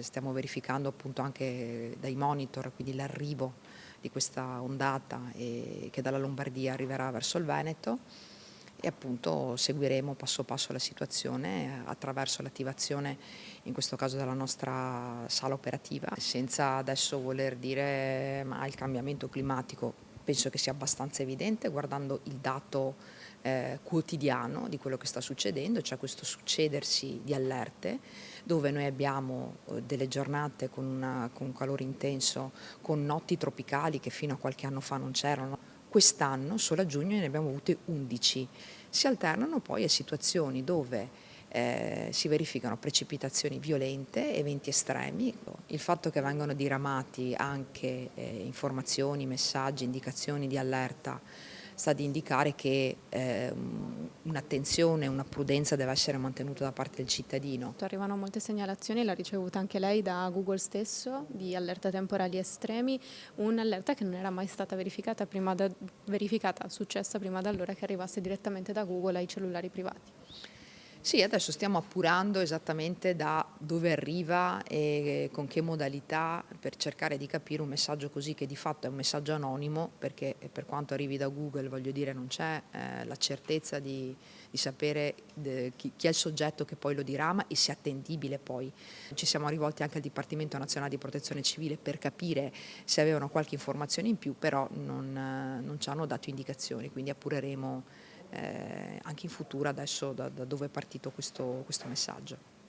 Stiamo verificando appunto anche dai monitor, quindi l'arrivo di questa ondata che dalla Lombardia arriverà verso il Veneto e appunto seguiremo passo passo la situazione attraverso l'attivazione, in questo caso della nostra sala operativa, senza adesso voler dire ma il cambiamento climatico penso che sia abbastanza evidente guardando il dato quotidiano di quello che sta succedendo, cioè questo succedersi di allerte dove noi abbiamo delle giornate con un calore intenso, con notti tropicali che fino a qualche anno fa non c'erano. Quest'anno, solo a giugno, ne abbiamo avute 11. Si alternano poi a situazioni dove si verificano precipitazioni violente, eventi estremi. Il fatto che vengano diramati anche informazioni, messaggi, indicazioni di allerta sta ad indicare che un'attenzione, una prudenza deve essere mantenuta da parte del cittadino. Arrivano molte segnalazioni, l'ha ricevuta anche lei da Google stesso, di allerta temporali estremi, un'allerta che non era mai stata successa prima da allora che arrivasse direttamente da Google ai cellulari privati. Sì, adesso stiamo appurando esattamente da dove arriva e con che modalità per cercare di capire un messaggio così che di fatto è un messaggio anonimo, perché per quanto arrivi da Google, voglio dire, non c'è la certezza di sapere chi è il soggetto che poi lo dirama e se è attendibile poi. Ci siamo rivolti anche al Dipartimento Nazionale di Protezione Civile per capire se avevano qualche informazione in più, però non ci hanno dato indicazioni, quindi appureremo anche in futuro adesso da dove è partito questo messaggio.